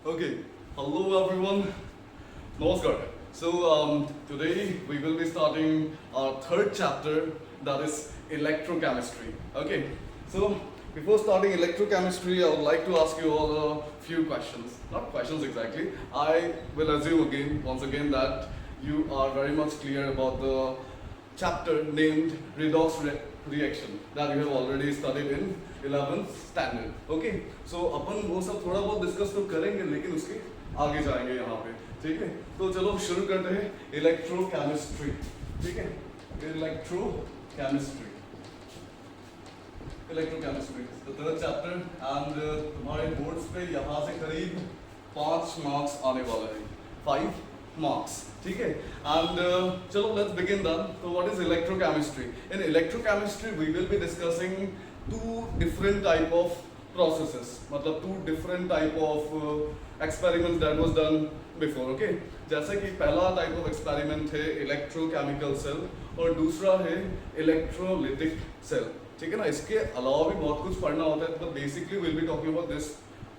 Okay, hello everyone. Namaskar. Today we will be starting our third chapter, that is electrochemistry. Okay, so before starting electrochemistry, I would like to ask you all a few questions. Not questions exactly. I will assume once again, that you are very much clear about the chapter named reaction that you have already studied in 11th standard. Okay, so अपन वो सब थोड़ा बहुत discuss तो करेंगे, लेकिन उसके आगे जाएंगे यहाँ पे. ठीक है, तो चलो शुरू करते हैं इलेक्ट्रोकेमिस्ट्री. ठीक है, electrochemistry electrochemistry the third chapter. And तुम्हारे बोर्ड्स पे यहाँ से करीब 5 मार्क्स आने वाला है. 5 marks. ठीक है, and चलो let's begin then. So what is electrochemistry? In electrochemistry we will be discussing two different type of processes, मतलब two different type of experiments that was done before. Okay, जैसे कि पहला type of experiment है electrochemical cell और दूसरा है electrolytic cell. ठीक है ना, इसके अलावा भी बहुत कुछ पढ़ना होता है, तो basically we'll be talking about this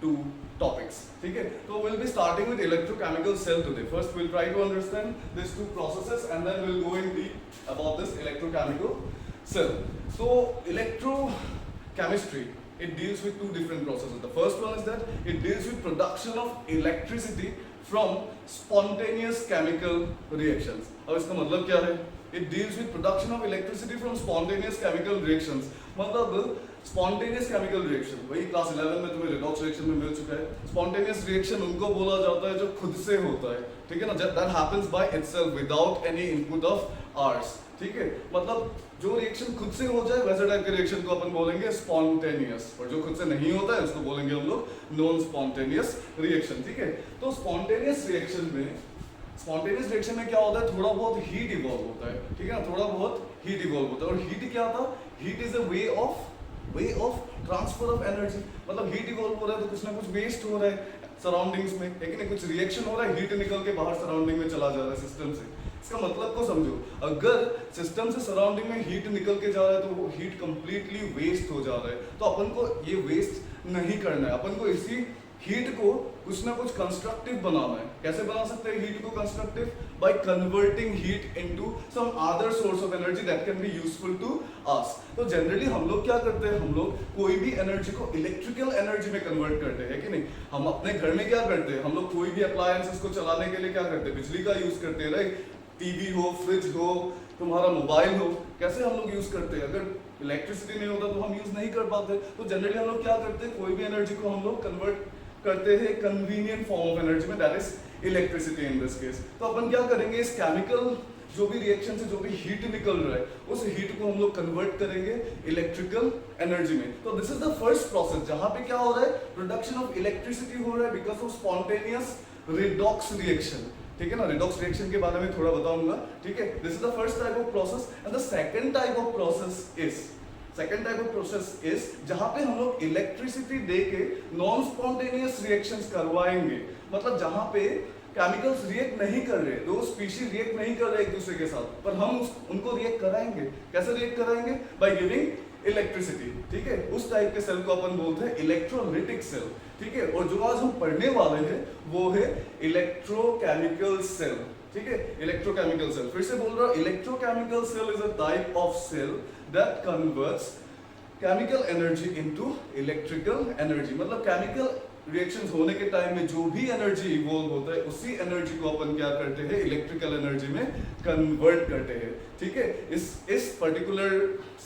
two topics. ठीक है, तो we'll be starting with electrochemical cell today. First we'll try to understand these two processes and then we'll go in deep about this electrochemical cell. So electrochemistry, it deals with two different processes. The first one is that it deals with production of electricity from spontaneous chemical reactions. अब इसका मतलब क्या है? It deals with production of electricity from spontaneous chemical reactions. मतलब spontaneous chemical reaction, वही class 11 में तुम्हें redox reaction में मिल चुका है. स्पॉन्टेनियस रिएक्शन उनको बोला जाता है जो खुद से होता है. ठीक है ना, that happens by itself without any input of hours. ठीक है, मतलब जो रिएक्शन खुद से हो जाए वैसे टाइप के रिएक्शन को अपन बोलेंगे स्पॉन्टेनियस, और जो खुद से नहीं होता है उसको बोलेंगे हम लोग नॉन स्पॉन्टेनियस रिएक्शन. ठीक है, तो स्पॉन्टेनियस रिएक्शन में क्या होता है, थोड़ा बहुत हीट इवॉल्व होता है. ठीक है ना, थोड़ा बहुत हीट इवॉल्व होता है. और हीट क्या था? Heat is a way of transfer of energy. मतलब हीट इवॉल्व हो रहा है तो कुछ ना कुछ वेस्ट हो रहा है सराउंडिंग्स में, लेकिन कुछ रिएक्शन हो रहा है, हीट निकल के बाहर सराउंडिंग में चला जा रहा है सिस्टम से. इसका मतलब को समझो, अगर सिस्टम से सराउंडिंग में हीट निकल के जा रहा है तो वो हीट कंप्लीटली वेस्ट हो जा रहा है. तो अपन को ये वेस्ट नहीं करना है, अपन को इसी हीट को कुछ ना कुछ कंस्ट्रक्टिव बनाना है. कैसे बना सकते हैं हीट को constructive? By converting heat into some other source of energy that can be useful to us. तो जनरली हम लोग क्या करते हैं, हम लोग कोई भी एनर्जी को इलेक्ट्रिकल एनर्जी में कन्वर्ट करते हैं कि नहीं. हम अपने घर में क्या करते हैं, हम लोग कोई भी अप्लायंसेस को चलाने के लिए क्या करते हैं, बिजली का यूज करते हैं. राइट, टीवी हो, फ्रिज हो, तुम्हारा मोबाइल हो, कैसे हम लोग यूज करते हैं. अगर इलेक्ट्रिसिटी नहीं होता तो हम यूज नहीं कर पाते. तो जनरली हम लोग क्या करते हैं, कोई भी एनर्जी को हम लोग कन्वर्ट करते हैं कन्वीनियंट फॉर्म ऑफ एनर्जी में, that is electricity in this case. तो अपन क्या करेंगे, इस केमिकल जो भी रिएक्शन से जो भी हीट निकल रहा है उस हीट को हम लोग कन्वर्ट करेंगे इलेक्ट्रिकल एनर्जी में. तो this is the first process जहां पे क्या हो रहा है, प्रोडक्शन ऑफ इलेक्ट्रिसिटी हो रहा है because of spontaneous redox reaction. ठीक है ना, रिडॉक्स रिएक्शन के बारे में थोड़ा बताऊंगा. ठीक है, this is the first type of process. And the second type of process is जहां पे हम लोग इलेक्ट्रिसिटी देके नॉन स्पॉन्टेनियस रिएक्शंस करवाएंगे. मतलब जहां पे केमिकल्स रिएक्ट नहीं कर रहे, दो स्पीशीज रिएक्ट नहीं कर रहे एक दूसरे के साथ, पर हम उनको रिएक्ट कराएंगे. कैसे रिएक्ट कराएंगे? By giving electricity. ठीक है, उस टाइप के सेल को अपन बोलते हैं इलेक्ट्रोलिटिक सेल. ठीक है, और जो आज हम पढ़ने वाले हैं वो है इलेक्ट्रोकेमिकल सेल. ठीक है, इलेक्ट्रोकेमिकल सेल, फिर से बोल रहा हूं, electrochemical cell is a type of cell that converts chemical energy into electrical energy. मतलब केमिकल रिएक्शंस होने के टाइम में जो भी एनर्जी इवॉल्व होता है उसी एनर्जी को अपन क्या करते हैं, इलेक्ट्रिकल एनर्जी में कन्वर्ट करते हैं. ठीक है, इस पर्टिकुलर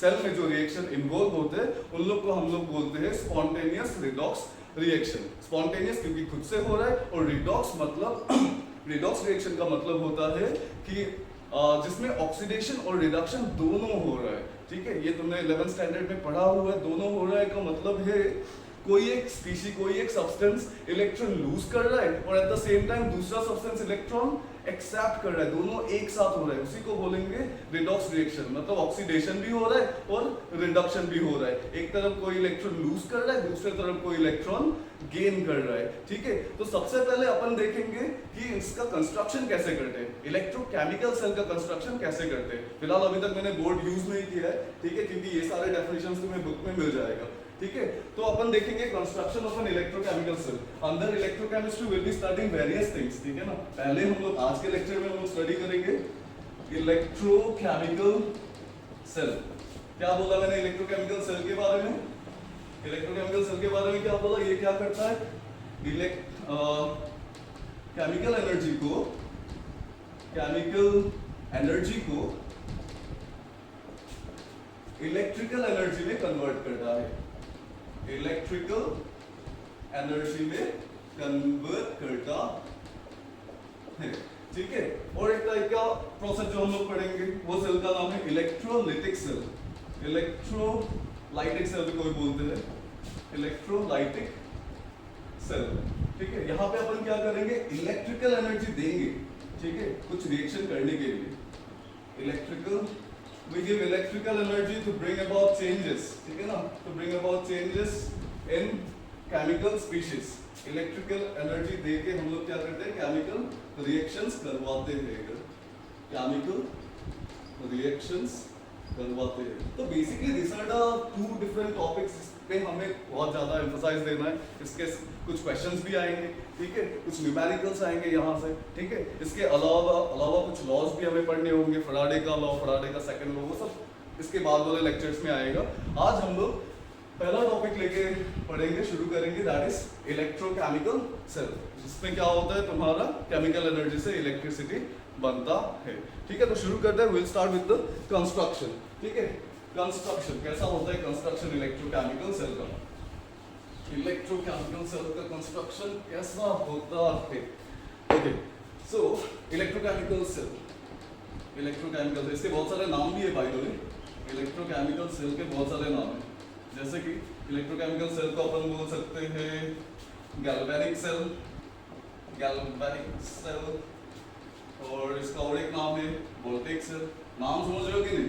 सेल में जो रिएक्शन इन्वॉल्व होते हैं उन लोग को हम लोग बोलते हैं स्पॉन्टेनियस रिडॉक्स रिएक्शन. स्पॉन्टेनियस क्योंकि खुद से हो रहा है, और रिडॉक्स मतलब रिडॉक्स रिएक्शन का मतलब होता है कि जिसमें ऑक्सीडेशन और रिडक्शन दोनों हो रहा है. ठीक है, ये तुमने 11th स्टैंडर्ड में पढ़ा हुआ है. दोनों हो रहा है का मतलब है कोई एक स्पीशी, कोई एक सब्सटेंस इलेक्ट्रॉन लूज कर रहा है और एट द सेम टाइम दूसरा सब्सटेंस इलेक्ट्रॉन एक्सेप्ट कर रहा है. दोनों एक साथ हो रहा है, उसी को बोलेंगे रिडॉक्स रिएक्शन. मतलब ऑक्सीडेशन भी हो रहा है और रिडक्शन भी हो रहा है. एक तरफ कोई इलेक्ट्रॉन लूज कर रहा है, दूसरे तरफ कोई इलेक्ट्रॉन गेन कर रहा है. ठीक है, तो सबसे पहले अपन देखेंगे कि इसका कंस्ट्रक्शन कैसे करते हैं, इलेक्ट्रोकेमिकल सेल का कंस्ट्रक्शन कैसे करते हैं. फिलहाल अभी तक मैंने बोर्ड यूज नहीं किया है. ठीक है, क्योंकि ये सारे डेफिनेशंस तुम्हें बुक में मिल जाएगा. ठीक है। तो अपन देखेंगे construction of an electrochemical cell. अंदर electrochemistry will be studying various things, ठीक है ना। पहले हम लोग आज के लेक्चर में हम लोग स्टडी करेंगे इलेक्ट्रोकेमिकल सेल। क्या बोला मैंने इलेक्ट्रोकेमिकल सेल के बारे में? इलेक्ट्रोकेमिकल सेल के बारे में क्या बोला? ये क्या करता है? केमिकल एनर्जी को इलेक्ट्रिकल एनर्जी में कन्वर्ट करता है। इलेक्ट्रिकल एनर्जी में कन्वर्ट करता है, ठीक है। और एक टाइप का प्रोसेस जो हम लोग पढ़ेंगे वो सेल का नाम है इलेक्ट्रोलाइटिक सेल। इलेक्ट्रोलाइटिक सेल भी कोई बोलते हैं, इलेक्ट्रोलाइटिक सेल, ठीक है। यहाँ पे अपन क्या करेंगे? इलेक्ट्रिकल एनर्जी देंगे, ठीक है, कुछ रिएक्शन करने के लिए। we give electrical energy to bring about changes, ठीक है ना, to bring about changes in chemical species। Electrical energy देके हम लोग क्या करते हैं? केमिकल रिएक्शंस करवाते हैं, केमिकल रिएक्शंस करवाते हैं। तो basically this are the two different topics पे हमें बहुत ज्यादा एम्फसाइज देना है। इसके कुछ क्वेश्चंस भी आएंगे, ठीक है, कुछ न्यूमेरिकल्स आएंगे यहाँ से, ठीक है। इसके अलावा कुछ लॉज भी हमें पढ़ने होंगे, फराडे का लॉ, फराडे का सेकंड लॉ, वो सब इसके बाद वाले लेक्चर्स में आएगा। आज हम लोग पहला टॉपिक लेके पढ़ेंगे, शुरू करेंगे, दैट इज इलेक्ट्रोकेमिकल सेल, जिसमें क्या होता है? तुम्हारा केमिकल एनर्जी से इलेक्ट्रिसिटी बनता है, ठीक है। तो शुरू करते हैं। Will start with the construction, ठीक है। कंस्ट्रक्शन कैसा होता है? कंस्ट्रक्शन इलेक्ट्रोकेमिकल सेल का, इलेक्ट्रोकेमिकल सेल का कंस्ट्रक्शन कैसा होता है? Okay, so electrochemical cell, electrochemical, इसके बहुत सारे नाम भी है by the way. Electrochemical cell के बहुत सारे नाम हैं, जैसे कि इलेक्ट्रोकेमिकल सेल को अपन बोल सकते हैं गैल्वेनिक सेल, और इसका और एक नाम है वोल्टेक सेल। नाम समझ रहे हो कि नहीं?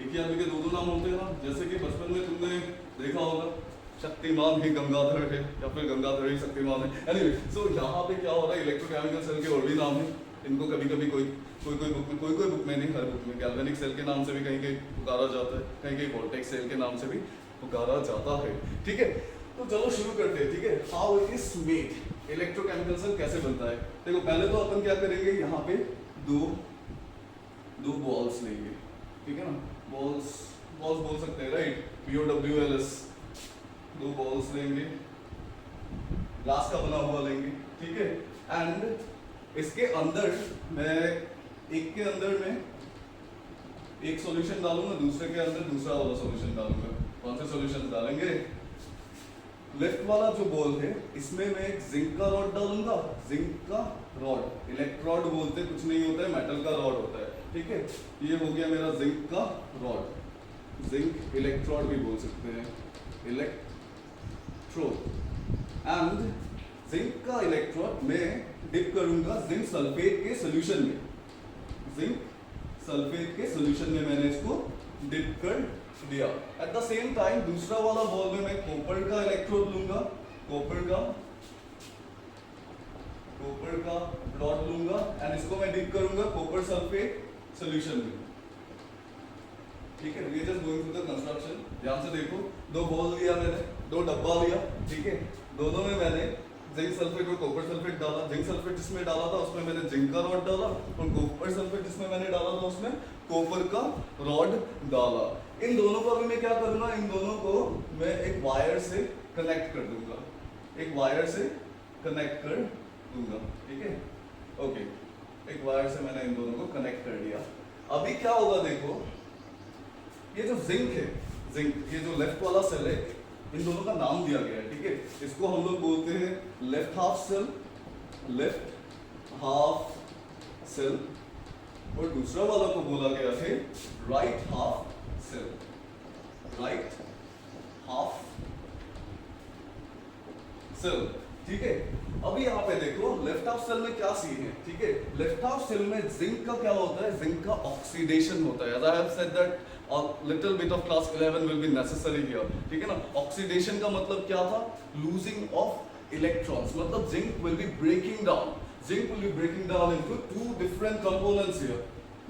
एक ही आदमी के दो नाम होते हैं ना। जैसे कि बचपन में तुमने देखा होगा शक्तिमान ही गंगाधर है, या फिर गंगाधर ही शक्तिमान है। एनीवे, सो यहाँ पे क्या हो रहा है? इलेक्ट्रोकेमिकल सेल के और भी नाम है। इनको कभी कभी कोई बुक में नहीं, हर बुक में गैल्वेनिक सेल के नाम से भी कहीं पुकारा जाता है, कहीं वोल्टेक सेल के नाम से भी पुकारा जाता है, ठीक है। तो चलो शुरू करते हैं, ठीक है। How it is made, electrochemical cell कैसे बनता है? देखो, पहले तो अपन क्या करेंगे, यहाँ पे दो बॉल्स लेंगे, ठीक है ना। बॉल्स बोल सकते हैं, राइट? BOWLS, दो बॉल्स लेंगे, ग्लास का बना हुआ लेंगे, ठीक है। एंड इसके अंदर मैं एक सॉल्यूशन डालूंगा, दूसरे के अंदर दूसरा वाला सॉल्यूशन डालूंगा। कौन से सॉल्यूशन डालेंगे? लेफ्ट वाला जो बॉल है इसमें मैं एक जिंक का रॉड डालूंगा, जिंक का रॉड, इलेक्ट्रोड बोलते, कुछ नहीं होता है, मेटल का रॉड होता है, ठीक है। ये हो गया मेरा जिंक का रॉड, जिंक इलेक्ट्रोड भी बोल सकते हैं, इलेक्ट्रोड। एंड जिंक का इलेक्ट्रोड मैं डिप करूंगा जिंक सल्फेट के सॉल्यूशन में, जिंक सल्फेट के सॉल्यूशन में मैंने इसको डिप कर दिया। एट द सेम टाइम दूसरा वाला बॉल में मैं कॉपर का इलेक्ट्रोड लूंगा, कॉपर का रॉड लूंगा, एंड इसको मैं डिप करूंगा कॉपर सल्फेट सॉल्यूशन में, ठीक है। We just going through the construction. ध्यान से देखो, दो बॉल लिया मैंने, दो डब्बा लिया, ठीक है। दोनों में मैंने जिंक सल्फेट और कॉपर सल्फेट डाला। जिंक सल्फेट जिसमें डाला था उसमें मैंने जिंक का रॉड डाला, और कॉपर सल्फेट जिसमें मैंने डाला था उसमें कॉपर का रॉड डाला। इन दोनों को अभी मैं क्या करूंगा? इन दोनों को मैं एक वायर से कनेक्ट कर दूंगा, एक वायर से कनेक्ट कर दूंगा, ठीक है। ओके, एक वायर से मैंने इन दोनों को कनेक्ट कर दिया। अभी क्या होगा? देखो, ये जो जिंक है, ये जो लेफ्ट वाला सेल है, इन दोनों का नाम दिया गया है, ठीक है। इसको हम लोग बोलते हैं लेफ्ट हाफ सेल, और दूसरा वाला को बोला गया है right half cell, right half cell, ठीक है। अभी यहाँ पे देखो, लेफ्ट हाफ सेल में क्या सीन है, ठीक है। लेफ्ट हाफ सेल में जिंक का क्या होता है? जिंक का ऑक्सीडेशन होता है। As I have said that a little bit of class 11 will be necessary here, ठीक है ना। ऑक्सीडेशन का मतलब क्या था? लूजिंग ऑफ इलेक्ट्रॉन्स, मतलब zinc will be breaking down, zinc will be breaking down into two different components here।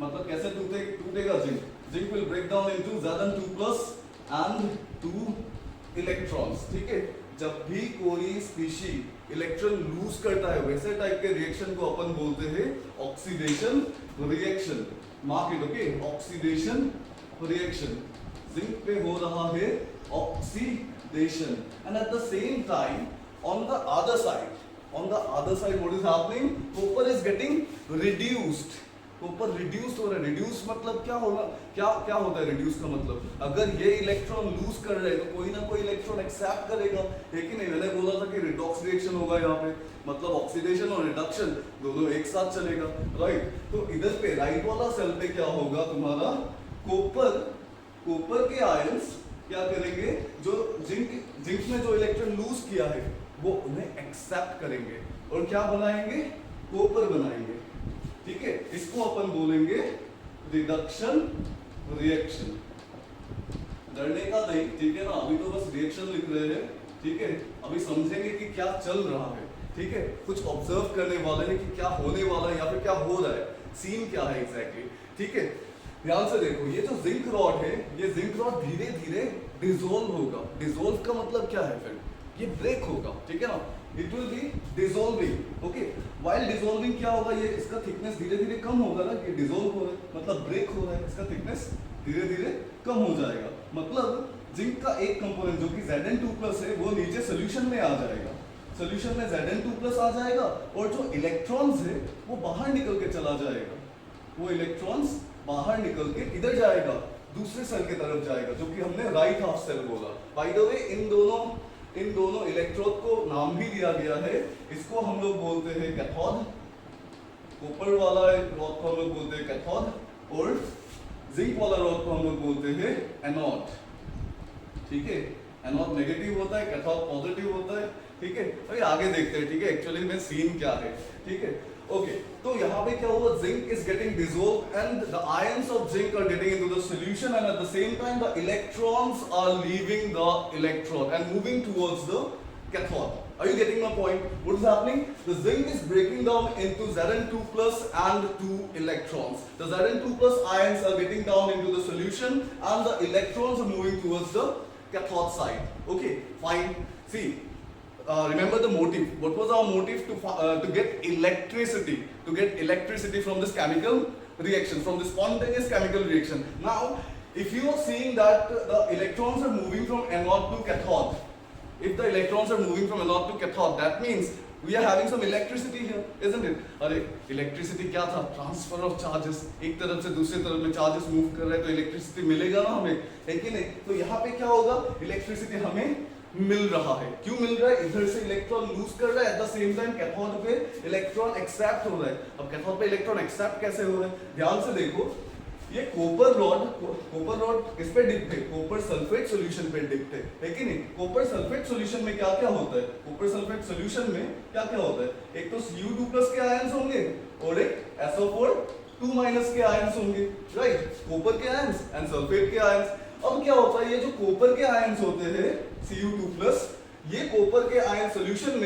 मतलब कैसे टूटेगा zinc? Zinc will break down into Zn2+ and 2 electrons, ठीक है। जब भी कोई स्पीशी इलेक्ट्रॉन लूज करता है वैसे टाइप के रिएक्शन को अपन बोलते हैं oxidation reaction. Mark it, okay, oxidation reaction. Zinc पे हो रहा है oxidation and at the same time on the other side what is happening, copper is getting reduced, copper reduced हो रहा है। reduce मतलब क्या होगा, क्या होता है reduce का मतलब, अगर ये इलेक्ट्रॉन लूज कर रहे हैं तो कोई ना कोई इलेक्ट्रॉन एक्सेप्ट करेगा, लेकिन मैंने बोला था कि रिडॉक्स रिएक्शन होगा यहाँ पे, मतलब ऑक्सीडेशन और रिडक्शन दोनों एक साथ चलेगा, राइट। तो इधर पे राइट वाला सेल पे क्या होगा तुम्हारा, कॉपर के आयंस क्या करेंगे, जो जिंक में जो इलेक्ट्रॉन लूज किया है वो उन्हें एक्सेप्ट करेंगे और क्या बनाएंगे, कॉपर बनाएंगे, ठीक है। इसको अपन बोलेंगे रिडक्शन रिएक्शन। डरने का नहीं, ठीक है ना, अभी तो बस रिएक्शन लिख रहे हैं, ठीक है। अभी समझेंगे कि क्या चल रहा है, ठीक है, कुछ ऑब्जर्व करने वाले हैं कि क्या होने वाला है या फिर क्या हो रहा है, सीन क्या है एग्जैक्टली, ठीक है। ध्यान से देखो, ये जो जिंक रॉड है, ये जिंक रॉड धीरे धीरे डिसॉल्व होगा। डिसॉल्व का मतलब क्या है, फिर ये ब्रेक होगा, ठीक है ना, it will be dissolving, okay. While dissolving क्या होगा, ये इसका थिकनेस धीरे धीरे कम होगा ना, कि डिसॉल्व हो रहा है मतलब ब्रेक हो रहा है, इसका थिकनेस धीरे धीरे कम हो जाएगा। मतलब जिंक का एक कंपोनेंट जो कि Zn2+ है वो नीचे सोल्यूशन में आ जाएगा, सोल्यूशन में Zn2+ आ जाएगा और जो इलेक्ट्रॉन्स है वो बाहर निकल के चला जाएगा, वो इलेक्ट्रॉन्स बाहर निकल के इधर जाएगा, दूसरे सेल की तरफ जाएगा, जो कि हमने राइट हाफ सेल बोला। बाय द वे इन दोनों इलेक्ट्रोड को नाम भी दिया गया है, इसको हम लोग बोलते हैं कैथोड, कॉपर वाला रॉड को हम लोग बोलते हैं कैथोड और जिंक वाला रॉड को हम लोग बोलते हैं एनोड, ठीक है। एनोड नेगेटिव होता है, कैथोड पॉजिटिव होता है, ठीक है। अभी आगे देखते हैं, ठीक है, एक्चुअली में सीन क्या है, ठीक है, ओके। तो यहाँ पे क्या हुआ, zinc is getting dissolved and the ions of zinc are getting into the solution and at the same time the electrons are leaving the electrode and moving towards the cathode. Are you getting my point? What is happening? The zinc is breaking down into Zn2+ and 2 electrons. The Zn2+ ions are getting down into the solution and the electrons are moving towards the cathode side. Okay, fine. See, remember the motive. What was our motive? To get electricity. To get electricity from this chemical reaction, from this spontaneous chemical reaction. Now, if you are seeing that the electrons are moving from anode to cathode, if the electrons are moving from anode to cathode, that means we are having some electricity here, isn't it? अरे electricity क्या था? Transfer of charges. एक तरफ से दूसरी तरफ में charges move कर रहे हैं तो electricity मिलेगा ना हमें, है कि नहीं? तो यहाँ पे क्या होगा? Electricity हमें मिल रहा है। क्यों मिल रहा है? इधर से इलेक्ट्रॉन लूज कर रहा है, eight the same time cathode पे इलेक्ट्रॉन एक्सेप्ट हो रहा है। अब कैथोड पे इलेक्ट्रॉन एक्सेप्ट कैसे हो रहा है? ध्यान से देखो, ये कॉपर रॉड इस पे डिप्ट है, कॉपर सल्फेट सॉल्यूशन पे डिप्ट है कि नहीं? कॉपर सल्फेट सॉल्यूशन में क्या क्या होता है? कॉपर सल्फेट सॉल्यूशन में क्या क्या होता है? एक तो Cu2+ के आयंस होंगे और एक SO4 2- के आयंस होंगे, राइट? कॉपर के आयंस एंड सल्फेट के आयंस। अब क्या होता है, ये जो कॉपर के आयंस होते हैं Cu2+, ये कॉपर के आयन सॉल्यूशन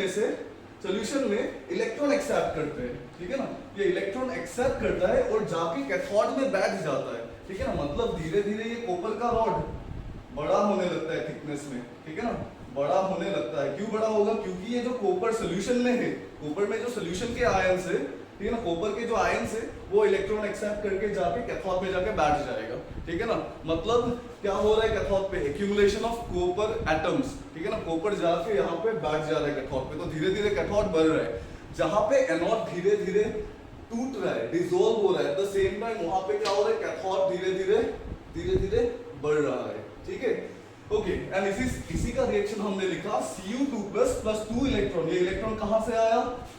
में इलेक्ट्रॉन एक्सेप्ट करते हैं, ठीक है ना? ये इलेक्ट्रॉन एक्सेप्ट करता है और जाके कैथोड में बैठ जाता है, ठीक है ना? मतलब धीरे धीरे ये कॉपर का रॉड बड़ा होने लगता है थिकनेस में, ठीक है ना? बड़ा होने लगता है। क्यों बड़ा होगा? क्योंकि ये जो कॉपर सॉल्यूशन में है, कॉपर में जो सॉल्यूशन के आयंस है, ठीक है ना, कॉपर के जो आयंस है वो इलेक्ट्रॉन एक्सेप्ट करके जाके कैथोड में जाके बैठ जाएगा, ठीक है ना? मतलब क्या हो रहा है कैथोड पे? एक्यूमुलेशन ऑफ कॉपर एटम्स, ठीक है ना? कॉपर जाके यहाँ पे बैठ जा रहा है कैथोड पे, तो धीरे धीरे कैथोड बढ़ रहा है। जहाँ पे एनोड धीरे धीरे टूट रहा है, डिसॉल्व हो रहा है, एट द सेम टाइम वहाँ पे क्या हो रहा है? कैथोड धीरे धीरे बढ़ रहा है, ठीक है? ओके, एंड इसी का रिएक्शन हमने लिखा Cu2+ + 2 इलेक्ट्रॉन। ये इलेक्ट्रॉन कहाँ से आया?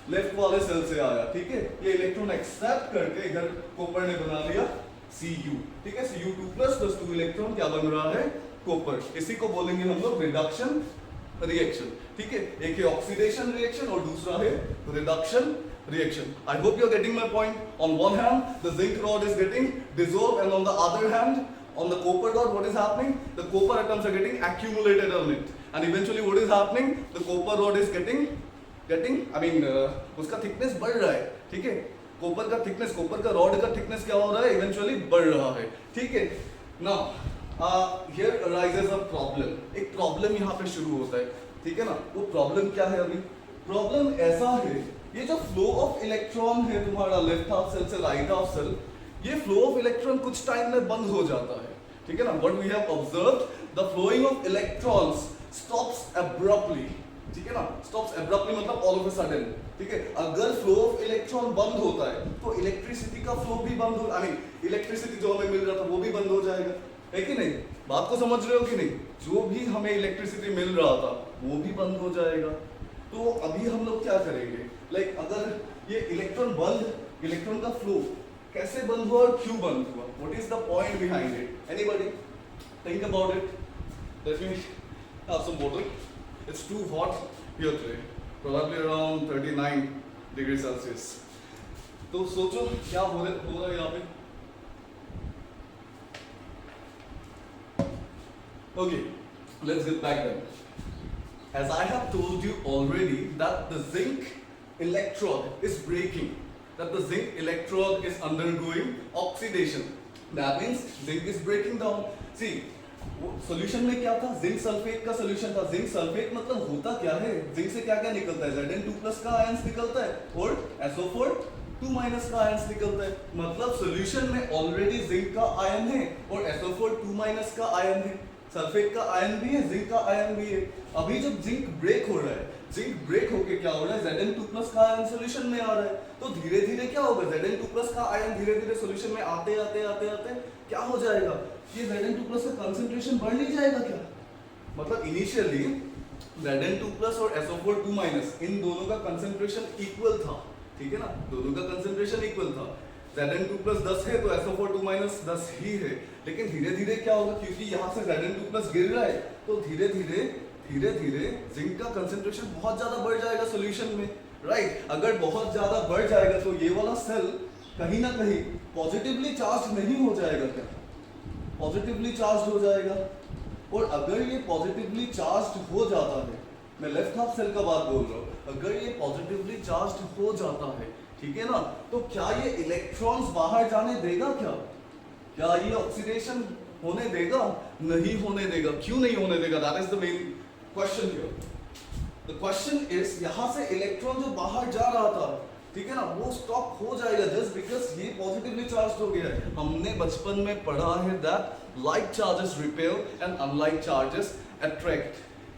लेफ्ट वाले सेल से आया, ठीक है? ये इलेक्ट्रॉन एक्सेप्ट करके इधर कॉपर ने बना लिया Cu, ठीक है? Cu2+ + 2 इलेक्ट्रॉन क्या बन रहा है? कॉपर। इसी को बोलेंगे हम लोग रिडक्शन रिएक्शन, ठीक है? एक है ऑक्सीडेशन रिएक्शन और दूसरा है reduction reaction. I hope you are getting my point. On one hand, the zinc rod is getting dissolved, and on the other hand, on the copper rod, what is happening? The copper atoms are getting accumulated on it, and eventually, what is happening? The copper rod is getting, उसका thickness बढ़ रहा है, ठीक है? Copper का thickness, copper का rod का thickness क्या हो रहा है? इवेंचुअली बढ़ रहा है, ठीक है? Now, here arises a problem. एक प्रॉब्लम यहाँ पे शुरू होता है, ठीक है ना। वो प्रॉब्लम क्या है? अभी प्रॉब्लम ऐसा है, ये जो फ्लो ऑफ इलेक्ट्रॉन है तुम्हारा लेफ्ट हाफ सेल से राइट हाफ सेल, ये फ्लो ऑफ इलेक्ट्रॉन कुछ टाइम में बंद हो जाता है, ठीक है ना। What we have observed, the flowing of electrons stops abruptly, ठीक है ना। स्टॉप्स एब्रप्टली मतलब ऑल ऑफ अ सडन, ठीक है। अगर फ्लो ऑफ इलेक्ट्रॉन बंद होता है तो इलेक्ट्रिसिटी का फ्लो भी बंद हो, आई मीन इलेक्ट्रिसिटी जो हमें मिल रहा था वो भी बंद हो जाएगा, है कि नहीं? बात को समझ रहे हो कि नहीं? जो भी हमें इलेक्ट्रिसिटी मिल रहा था वो भी बंद हो जाएगा। तो अभी हम लोग क्या करेंगे, लाइक अगर ये इलेक्ट्रॉन का फ्लो कैसे बंद हुआ और क्यों बंद हुआ, what is the point behind it? Anybody think about it? Let me have some water, it's too hot here today, probably around 39 degree Celsius. तो सोचो क्या हो रहा है यहाँ पे। Okay, let's get back then. As I have told you already that the zinc electrode is breaking, that the zinc electrode is undergoing oxidation. That means zinc is breaking down. See, solution में क्या था? Zinc sulphate का solution था। Zinc sulphate मतलब होता क्या है? Zinc से क्या क्या निकलता है? Zn2+ का आयंस निकलता है और SO4 2- का आयंस निकलता है। मतलब सोल्यूशन में ऑलरेडी जिंक का आयन है और SO4 2- का आयन है। सल्फेट का आयन भी है, जिंक का आयन भी है। अभी जब जिंक ब्रेक हो रहा है, जिंक ब्रेक होके क्या हो रहा है? Zn2+ का आयन सोल्यूशन में आ रहा है। तो धीरे धीरे क्या होगा? Zn2+ का आयन धीरे धीरे सोल्यूशन में आते आते क्या हो जाएगा? ये Zn2+ का कंसंट्रेशन बढ़ नहीं जाएगा क्या? मतलब इनिशियली Zn2+ और SO4 2- इन दोनों का कंसंट्रेशन इक्वल था, ठीक है ना। दोनों का कंसंट्रेशन इक्वल था। Zn2+ 10 है तो SO4 2- 10 ही है। लेकिन धीरे धीरे क्या होगा, क्योंकि यहाँ से Zn2+ गिर रहा है तो धीरे धीरे जिंक का कंसंट्रेशन बहुत ज्यादा बढ़ जाएगा सोल्यूशन में, राइट। अगर बहुत ज्यादा बढ़ जाएगा तो ये वाला सेल कहीं ना कहीं पॉजिटिवली चार्ज नहीं हो जाएगा क्या? पॉजिटिवली चार्ज हो जाएगा। और अगर ये पॉजिटिवली चार्ज हो जाता है, मैं लेफ्ट हाफ सेल का बात बोल रहा हूँ, अगर ये पॉजिटिवली चार्ज हो जाता है, ठीक है ना, तो क्या ये इलेक्ट्रॉन्स बाहर जाने देगा क्या? क्या ये ऑक्सीडेशन होने देगा? नहीं होने देगा। क्यों नहीं होने देगा? That is the main question here. The question is, यहां से इलेक्ट्रॉन जो बाहर जा रहा था, ठीक है ना, वो स्टॉप हो जाएगा जस्ट बिकॉज ये पॉजिटिवली चार्ज हो गया है। हमने बचपन में पढ़ा है that like charges repel and unlike charges attract.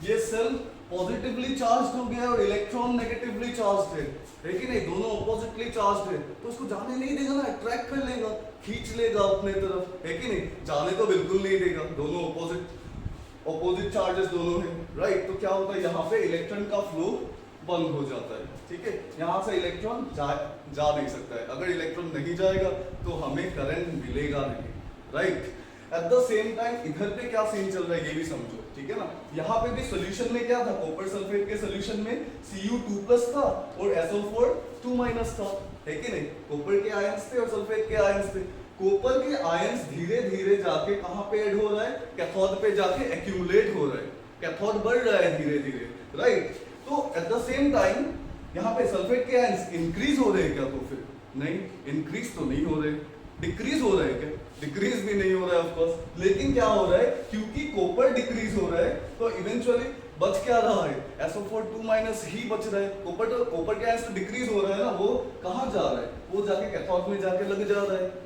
ये सेल पॉजिटिवली चार्ज हो गया और इलेक्ट्रॉन नेगेटिवली चार्ज है कि नहीं? दोनों ऑपोजिटली चार्ज है तो उसको जाने नहीं देगा ना, अट्रैक्ट कर लेगा, खींच लेगा अपने तरफ, है कि नहीं? जाने तो बिल्कुल नहीं देगा। दोनों ऑपोजिट चार्जेस दोनों हैं, राइट। तो क्या होता है, यहाँ पे इलेक्ट्रॉन का फ्लो बंद हो जाता है, ठीक है। यहाँ से इलेक्ट्रॉन जा नहीं सकता है। अगर इलेक्ट्रॉन नहीं जाएगा तो हमें करंट मिलेगा नहीं, right. Eight the same time इधर पे क्या सीन चल रहा है ये भी समझो, ठीक है ना। यहाँ पे भी सोल्यूशन में क्या था? कॉपर सल्फेट के सोल्यूशन में Cu2+ था और SO4 2- था, है कि नहीं? कॉपर के आयंस थे और सल्फेट के आयंस थे। कॉपर के आयंस धीरे धीरे जाके कहाँ पे ऐड हो रहा है? कैथोड पे जाके एक्यूमुलेट हो रहा है, कैथोड बढ़ रहा है धीरे धीरे, राइट। तो एट द सेम टाइम यहाँ पे सल्फेट के आयंस इंक्रीज हो रहे हैं क्या? तो फिर नहीं, इंक्रीज तो नहीं हो रहे, डिक्रीज हो रहा है क्या? डिक्रीज भी नहीं हो रहा है ऑफ कोर्स। लेकिन क्या हो रहा है, क्योंकि कॉपर डिक्रीज हो रहा है तो इवेंचुअली बच क्या रहा है? SO4 2- ही बच रहा है। कॉपर के आयंस तो डिक्रीज हो रहा है ना, वो कहाँ जा रहा है? वो जाके कैथोड में जाके लग जा रहा है।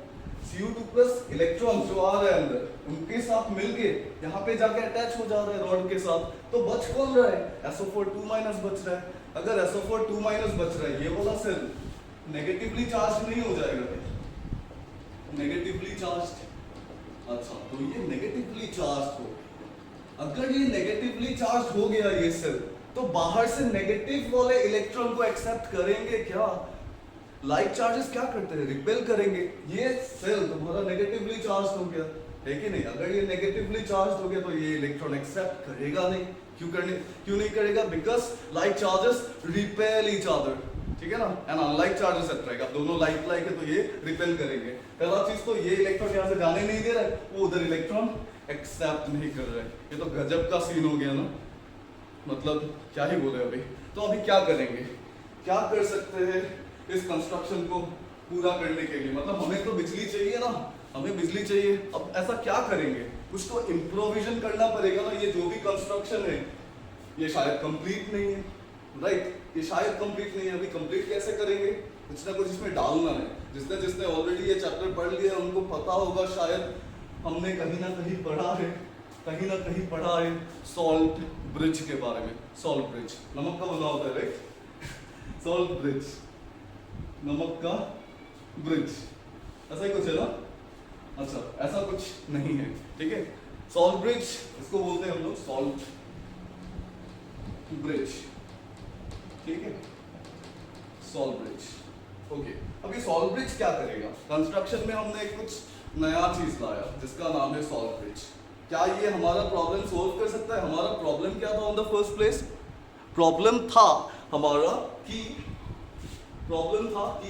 Cu2+ इलेक्ट्रॉन जो आ रहा है अंदर, उनके साथ मिलके यहाँ पे जाके अटैच हो जा रहा है रॉड के साथ। तो बच कौन रहा है? SO4 2- बच रहा है। अगर SO4 2- बच रहा है, ये वाला सेल नेगेटिवली चार्ज नहीं हो जाएगा क्या? Negatively charge. अच्छा, तो ये नेगेटिवली चार्ज हो, अगर ये नेगेटिवली चार्ज हो गया ये सेल, तो बाहर से नेगेटिव वाले इलेक्ट्रॉन को एक्सेप्ट करेंगे क्या? लाइक चार्जेस क्या करते हैं? रिपेल करेंगे। ये सेल तुम्हारा नेगेटिवली चार्ज हो गया, है कि नहीं? अगर ये नेगेटिवली चार्ज हो गया तो ये इलेक्ट्रॉन एक्सेप्ट करेगा नहीं। क्यों नहीं करेगा? Because like charges repel each other, ठीक है ना, एंड अनलाइक चार्जेस अट्रैक्ट। अब दोनों लाइक है तो ये रिपेल करेंगे। पहला चीज तो ये इलेक्ट्रॉन यहाँ से जाने नहीं दे रहा है, वो उधर इलेक्ट्रॉन एक्सेप्ट नहीं कर रहा है। ये तो गजब का सीन हो गया ना, मतलब क्या ही बोले अभी। तो अभी क्या करेंगे, क्या कर सकते हैं इस कंस्ट्रक्शन को पूरा करने के लिए? मतलब हमें तो बिजली चाहिए ना, हमें बिजली चाहिए। अब ऐसा क्या करेंगे कुछ तो इम्प्रोविजन करना पड़ेगा ना। ये जो भी कंस्ट्रक्शन है ये शायद कंप्लीट नहीं है, राइट? ये शायद कंप्लीट नहीं है, अभी कंप्लीट कैसे करेंगे? कुछ ना कुछ इसमें डालना है। जिसने जिसने ऑलरेडी ये चैप्टर पढ़ लिया उनको पता होगा, शायद हमने कहीं ना कहीं पढ़ा है, कहीं ना कहीं पढ़ा है सॉल्ट ब्रिज के बारे में। सॉल्ट ब्रिज नमक का बना होता है, राइट? सॉल्ट ब्रिज, नमक का ब्रिज, ऐसा ही कुछ है ना? अच्छा, ऐसा कुछ नहीं है, ठीक है? सॉल्ट ब्रिज इसको बोलते हैं हम लोग, सॉल्ट ब्रिज, ठीक है? Salt bridge, okay. अब ये सॉल्ट ब्रिज क्या करेगा? कंस्ट्रक्शन में हमने कुछ नया चीज लाया जिसका नाम है सॉल्ट ब्रिज। क्या ये हमारा प्रॉब्लम सोल्व कर सकता है? हमारा प्रॉब्लम क्या था on the first place? Problem था हमारा कि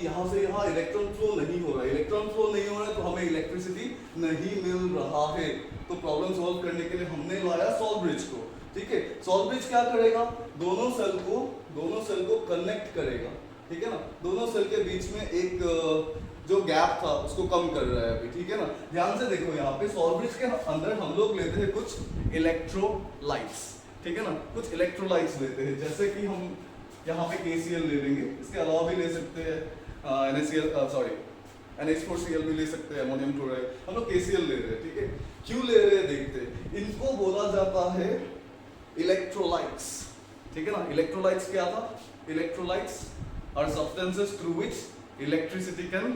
यहाँ से यहाँ इलेक्ट्रॉन फ्लो नहीं हो रहा है। इलेक्ट्रॉन फ्लो नहीं हो रहा है तो हमें इलेक्ट्रिसिटी नहीं मिल रहा है। तो प्रॉब्लम सॉल्व करने के लिए हमने लाया सॉल्ट ब्रिज को, ठीक है? सॉल्ट ब्रिज क्या करेगा? दोनों सेल को कनेक्ट करेगा, ठीक है ना? दोनों सेल के बीच में एक जो गैप था उसको कम कर रहा है अभी, ठीक है ना? ध्यान से देखो, यहाँ पे सॉल्ट ब्रिज के अंदर हम लोग लेते हैं कुछ इलेक्ट्रोलाइट्स, ठीक है ना? कुछ इलेक्ट्रोलाइट्स लेते हैं, जैसे कि हम यहाँ पे KCl ले लेंगे, इसके अलावा भी ले सकते हैं NH4Cl भी ले सकते हैं, अमोनियम क्लोराइड। हम लोग KCl ले रहे हैं, ठीक है? क्यों ले रहे हैं देखते हैं। इनको बोला जाता है इलेक्ट्रोलाइट्स, ठीक है ना? इलेक्ट्रोलाइट्स क्या था? Electrolytes are substances through which electricity can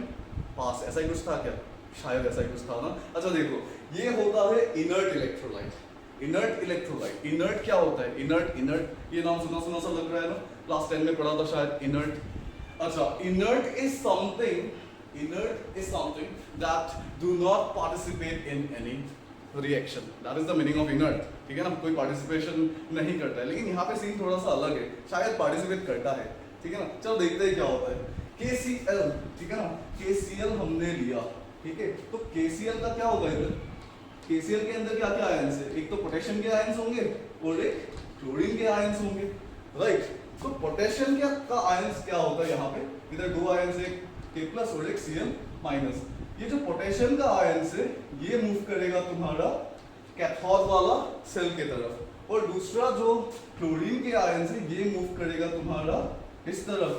pass. ऐसा ही कुछ था क्या? शायद ऐसा ही कुछ था ना? अच्छा देखो, ये होता है inert electrolyte. Inert electrolyte, inert क्या होता है? इनर्ट ये नाम सुना सा लग रहा है ना? क्लास 10 में पढ़ा था शायद इनर्ट। अच्छा, inert is something that do not participate in any reaction. That is the meaning of inert, ठीक है ना? कोई पार्टिसिपेशन नहीं करता है, लेकिन यहाँ पे सीन थोड़ा सा अलग है, शायद पार्टिसिपेट करता है, ठीक है ना? चलो देखते हैं क्या होता है। KCl, ठीक है ना? KCl हमने लिया, ठीक है? तो KCl का क्या होगा इधर? KCl के अंदर क्या क्या आयंस है? एक तो पोटेशियम के आयंस होंगे और एक क्लोरीन के आयंस होंगे, राइट? तो पोटेशियम का आयंस क्या होता है यहाँ पे? इधर दो आयंस, एक K+ और एक Cl-। ये जो पोटेशियम का आयंस है ये मूव करेगा तुम्हारा कैथोड वाला सेल के तरफ, और दूसरा जो क्लोरीन के आयंस है ये मूव करेगा तुम्हारा इस तरफ,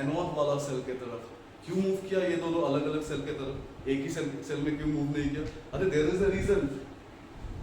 एनोड वाला सेल के तरफ। क्यों मूव किया ये दोनों अलग अलग सेल के तरफ? एक ही सेल में क्यों मूव नहीं किया? अरे there is a reason.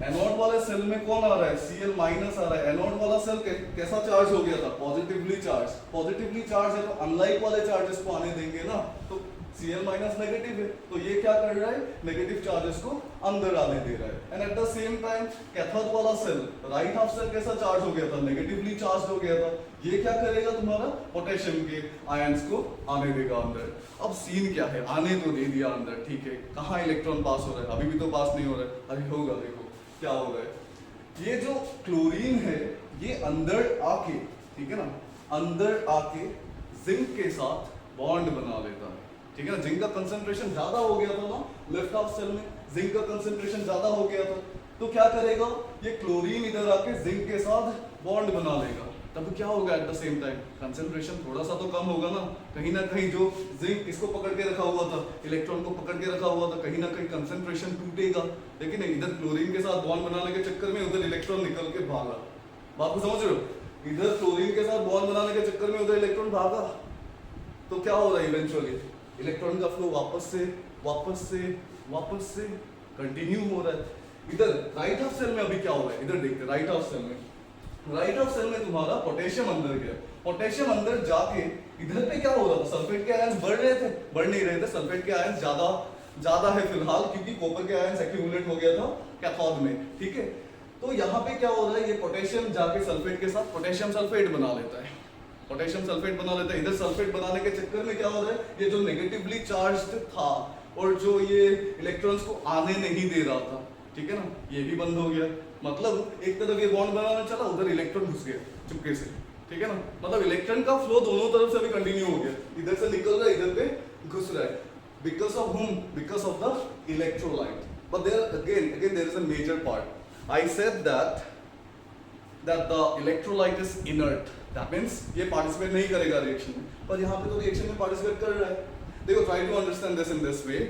Anode वाले सेल में कौन आ रहा है? Cl- आ रहा है। एनोड वाला सेल कैसा चार्ज हो गया था? Positively charge. पॉजिटिवली चार्ज है तो अनलाइक वाले चार्जेस को आने देंगे ना, तो Cl- नेगेटिव है, तो ये क्या कर रहा है? नेगेटिव चार्जेस को अंदर आने दे रहा है। And at the same time cathode वाला सेल, राइट हाफ सेल कैसा चार्ज हो गया था? नेगेटिवली चार्ज हो गया था। ये क्या करेगा? तुम्हारा पोटेशियम के आयंस को आने देगा अंदर। अब सीन क्या है? आने तो दे दिया अंदर, ठीक है? कहाँ इलेक्ट्रॉन पास हो रहा है? अभी भी तो पास नहीं हो रहा है। अरे होगा, देखो क्या हो रहा है। ये जो क्लोरीन है ये अंदर आके, ठीक है ना, अंदर आके जिंक के साथ बॉन्ड बना लेता है, ठीक है ना? जिंक का कंसंट्रेशन ज्यादा हो गया था ना लेफ्ट हाफ सेल में, जिंक का कंसंट्रेशन ज्यादा हो गया था, तो क्या करेगा? ये क्लोरीन इधर आके जिंक के साथ बॉन्ड बना लेगा। तब क्या होगा? Eight the same time concentration थोड़ा सा तो कम होगा ना कहीं जो जिंक इसको पकड़ के रखा हुआ था, इलेक्ट्रॉन को पकड़ के रखा हुआ था, कहीं ना कहीं कंसंट्रेशन टूटेगा। लेकिन इधर क्लोरीन के साथ बॉन्ड बनाने के चक्कर में उधर इलेक्ट्रॉन निकल के भागा। बात को समझ रहे हो? इधर क्लोरीन के साथ बॉन्ड बनाने के चक्कर में उधर इलेक्ट्रॉन भागा, तो क्या हो रहा है? इवेंचुअली इलेक्ट्रॉन का फ्लो वापस से कंटिन्यू हो रहा है। इधर राइट हाफ सेल में अभी क्या हो रहा है? इधर देखते हैं राइट हाफ सेल में तुम्हारा पोटेशियम अंदर गया। पोटेशियम अंदर जाके इधर पे क्या हो रहा था? सल्फेट के आयंस बढ़ रहे थे? बढ़ नहीं रहे थे, सल्फेट के आयंस ज्यादा है फिलहाल, क्योंकि कॉपर के आयंस एक्यूमुलेट हो गया था कैथोड में, ठीक है? तो यहाँ पे क्या हो रहा है? ये पोटेशियम जाके सल्फेट के साथ पोटेशियम सल्फेट बना लेता है। इधर सल्फेट बनाने के चक्कर में क्या हो रहा है? ये जो नेगेटिवली चार्ज्ड था और जो ये इलेक्ट्रॉन्स को आने नहीं दे रहा था, ठीक है ना, ये भी बंद हो गया। मतलब एक तरफ ये बॉन्ड बनाना चला, उधर इलेक्ट्रॉन घुस गया चुपके से, ठीक है ना? मतलब इलेक्ट्रॉन का फ्लो दोनों तरफ से भी कंटिन्यू हो गया, इधर से निकल रहा है, इधर पे घुस रहा है। Because of whom? Because of the electrolyte. But there again there is a major part. I said that the electrolyte is inert. That means ये पार्टिसिपेट नहीं करेगा रिएक्शन में, पर यहाँ पे तो रिएक्शन में पार्टिसिपेट कर रहा है। देखो, try to understand this in this way.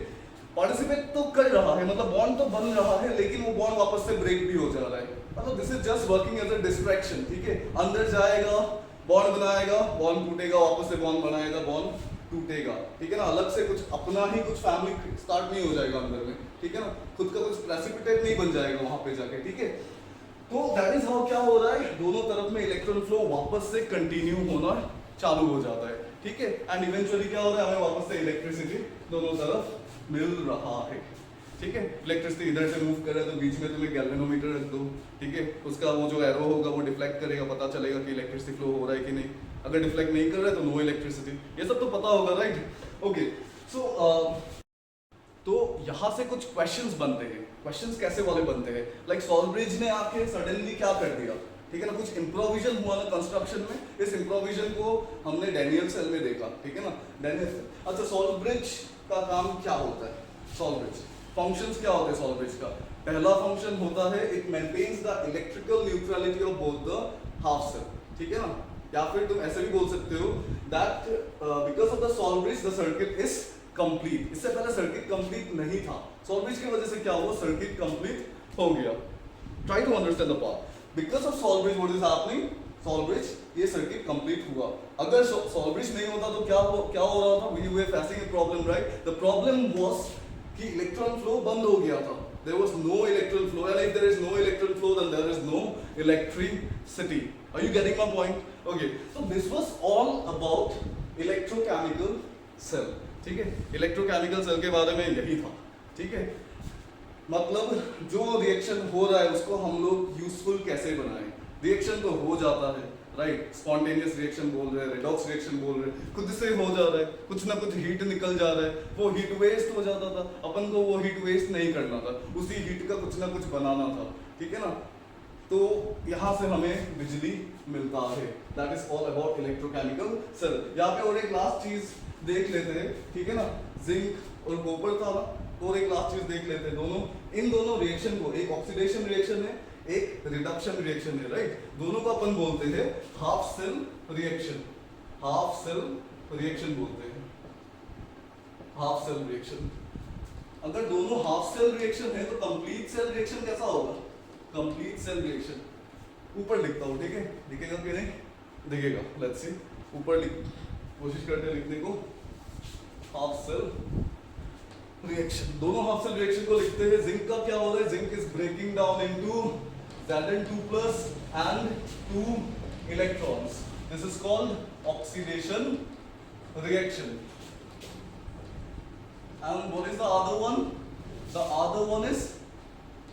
Participate तो कर रहा है, मतलब बॉन्ड तो बन रहा है, लेकिन वो बॉन्ड वापस से ब्रेक भी हो जा रहा है। मतलब this is just working as a distraction, ठीक है। अंदर जाएगा, बॉन्ड बनाएगा, बॉन्ड टूटेगा, वापस से बॉन्ड बनाएगा, बॉन्ड टूटेगा, ठीक है ना। अलग से कुछ अपना ही कुछ फैमिली स्टार्ट नहीं हो जाएगा अंदर में, ठीक है ना। खुद का कुछ प्रेसिपिटेट नहीं बन जाएगा वहां पे जाके, ठीक है। तो दैट इज हाउ क्या हो रहा है, दोनों तरफ में इलेक्ट्रॉन फ्लो वापस से कंटिन्यू होना चालू हो जाता है, ठीक है। एंड इवेंचुअली क्या हो रहा है, हमें वापस से इलेक्ट्रिसिटी दोनों तरफ मिल रहा है, ठीक है। इलेक्ट्रिसिटी इधर से मूव कर रहा है तो बीच में तुम्हें गैल्वेनोमीटर रख दो, ठीक है। उसका वो जो एरो होगा वो डिफ्लेक्ट करेगा, पता चलेगा कि इलेक्ट्रिसिटी फ्लो हो रहा है कि नहीं। अगर डिफ्लेक्ट नहीं कर रहा है तो नो इलेक्ट्रिसिटी, ये सब तो पता होगा, राइट। ओके, सो तो यहाँ से कुछ क्वेश्चंस बनते हैं। क्वेश्चंस कैसे वाले बनते हैं, लाइक सॉल्ब्रिज ने आके सडनली क्या कर दिया, ठीक है ना। कुछ इम्प्रोविजन हुआ ना कंस्ट्रक्शन में, इस इम्प्रोविजन को हमने डैनियल सेल में देखा, ठीक है ना, डैनियल सेल। अच्छा, सॉल्ब्रिज का काम क्या होता है, सॉल्ब्रिज फंक्शंस क्या होते हैं सॉल्ब्रिज का। पहला फंक्शन होता है it maintains the electrical neutrality of both the half cell, ठीक है ना। या फिर तुम ऐसे भी बोल सकते हो that because of the salt bridge the circuit is complete. इससे पहले सर्किट कंप्लीट नहीं था, सॉल्ब्रिज की वजह से क्या हुआ, सर्किट कंप्लीट हो गया। Try to understand the part, because of salt bridge what is happening, salt bridge ये सर्किट कंप्लीट हुआ। अगर सॉल्ब्रिज नहीं होता तो क्या हो रहा था, we were facing a problem, right. The problem was कि इलेक्ट्रॉन फ्लो बंद हो गया था, there was no electron flow, and if there is no electron flow then there is no electricity. Are you getting my point? Okay, so this was all about electrochemical cell, ठीक है। Electrochemical cell के बारे में यही था, ठीक है। मतलब जो रिएक्शन हो रहा है उसको हम लोग यूजफुल कैसे बनाएं। रिएक्शन तो हो जाता है, राइट, स्पॉन्टेनियस रिएक्शन बोल रहे हैं, रेडॉक्स रिएक्शन बोल रहे हैं, खुद से हो जा रहा है, कुछ ना कुछ हीट निकल जा रहा है, वो हीट वेस्ट हो जाता था। अपन को वो हीट वेस्ट नहीं करना था, उसी हीट का कुछ ना कुछ बनाना था, ठीक है ना। तो यहाँ से हमें बिजली मिलता है, that is all about electrochemical cell. यहाँ पे और एक लास्ट चीज देख लेते हैं, ठीक है ना, जिंक और कॉपर था ना, और एक लास्ट चीज देख लेते हैं। दोनों इन दोनों रिएक्शन को, एक ऑक्सीडेशन रिएक्शन है, एक रिडक्शन रिएक्शन है, राइट। दोनों को अपन बोलते हैं half cell reaction, half cell reaction बोलते हैं, हाफ सेल रिएक्शन। अगर दोनों हाफ सेल रिएक्शन है तो कंप्लीट सेल रिएक्शन कैसा होगा, कंप्लीट सेल रिएक्शन, ऊपर लिखता हूं, ठीक है, दिखेगा कि नहीं दिखेगा, लेट्स सी, ऊपर कोशिश करते हैं लिखने को, हाफ सेल रिएक्शन। दोनों हाफ सेल रिएक्शन को लिखते हैं। जिंक का क्या हो रहा है, zinc is breaking down into Zn2+ and 2 electrons. This is called oxidation reaction. And what is the other one? The other one is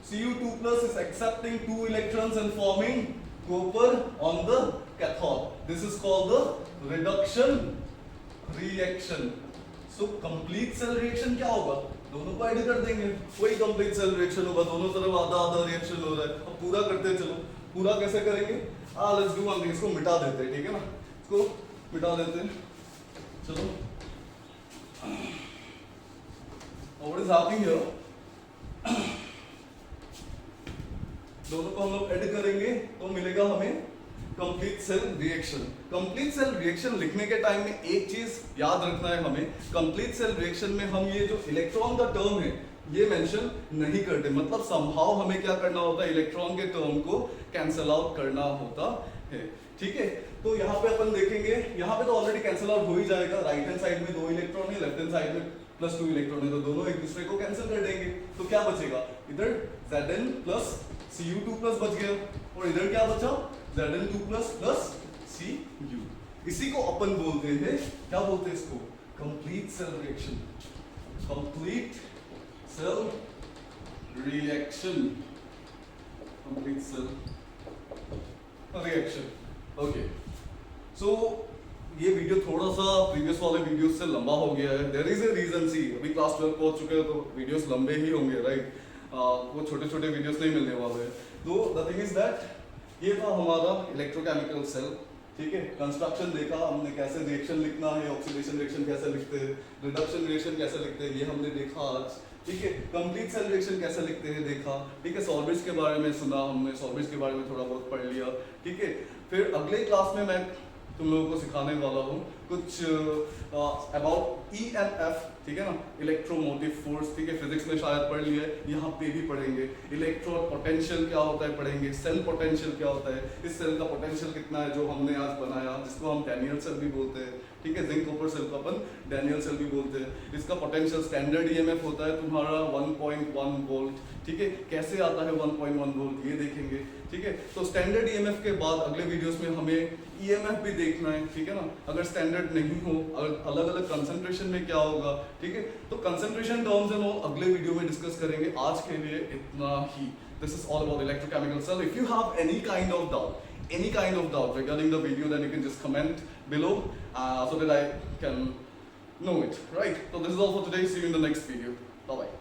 Cu2+ is accepting 2 electrons and forming copper on the cathode. This is called the reduction reaction. So complete cell reaction क्या होगा, दोनों को add कर देंगे, वही complete cell reaction होगा। दोनों तरफ आधा आधा रिएक्शन हो रहा है। अब पूरा करते हैं, चलो पूरा कैसे करेंगे, लेट्स डू वन थिंग, इसको मिटा देते हैं, ठीक है ना, इसको मिटा देते हैं। चलो, व्हाट इज हैपनिंग हियर, दोनों को हम लोग ऐड करेंगे तो मिलेगा हमें complete cell reaction. Complete cell reaction लिखने के टाइम में एक चीज याद रखना है हमें, कंप्लीट सेल रिएक्शन में हम ये जो इलेक्ट्रॉन का टर्म है ये मेंशन नहीं करते। मतलब समहाउ हमें क्या करना होता है, इलेक्ट्रॉन के टर्म को कैंसल आउट करना होता है, ठीक है। तो यहाँ पे अपन देखेंगे, यहाँ पे तो ऑलरेडी कैंसल आउट हो ही जाएगा। राइट हैंड साइड में 2 इलेक्ट्रॉन है, लेफ्ट हैंड साइड में +2 इलेक्ट्रॉन है, तो दोनों एक दूसरे को कैंसिल कर देंगे। तो क्या बचेगा, इधर Zn+ Cu2+ बच गया, और इधर क्या बचा, Zn2+ Cu। इसी को अपन बोलते हैं, क्या बोलते हैं इसको, complete cell reaction, complete cell reaction, complete cell reaction. Okay, so ये वीडियो थोड़ा सा प्रीवियस वाले वीडियो से लंबा हो गया है। देयर इज ए रीजन, सी अभी क्लास 12 पहुंच चुके हैं तो वीडियोस लंबे ही होंगे, राइट। वो छोटे छोटे वीडियोस नहीं मिलने वाले हैं। तो द थिंग इज दैट ये था हमारा इलेक्ट्रोकेमिकल सेल, ठीक है। कंस्ट्रक्शन देखा हमने, कैसे रिएक्शन लिखना है, ऑक्सीडेशन रिएक्शन कैसे लिखते हैं, रिडक्शन रिएक्शन कैसे लिखते हैं, ये हमने देखा आज, ठीक है। कंप्लीट सेल रिएक्शन कैसे लिखते हैं देखा, ठीक है। सॉल्वेंट्स के बारे में सुना हमने, सॉल्वेंट्स के बारे में थोड़ा बहुत पढ़ लिया, ठीक है। फिर अगले क्लास में मैं तुम लोगों को सिखाने वाला हूँ कुछ अबाउट EMF, ठीक है ना, इलेक्ट्रोमोटिव फोर्स, ठीक है, फिजिक्स में शायद पढ़ लिया है, यहाँ पे भी पढ़ेंगे। इलेक्ट्रो पोटेंशियल क्या होता है पढ़ेंगे, सेल पोटेंशियल क्या होता है, इस सेल का पोटेंशियल कितना है जो हमने आज बनाया, जिसको हम डैनियल सेल भी बोलते हैं, ठीक है, जिंक कॉपर सेल को अपन डैनियल सेल भी बोलते हैं। इसका पोटेंशियल स्टैंडर्ड EMF होता है तुम्हारा 1.1 वोल्ट, ठीक है, कैसे आता है 1.1 वोल्ट ये देखेंगे, ठीक है। तो स्टैंडर्ड EMF के बाद अगले वीडियोस में हमें EMF भी देखना है, ठीक है ना। अगर स्टैंडर्ड नहीं हो, अलग अलग कंसंट्रेशन में क्या होगा, ठीक है, तो कंसंट्रेशन टर्म्स एंड ऑल अगले वीडियो में डिस्कस करेंगे। आज के लिए इतना ही। This is all about electrochemical cell. If you have any kind of doubt regarding the video, then you can just comment below so that I can know it, right? So this is all for today. See you in the next video. Bye bye.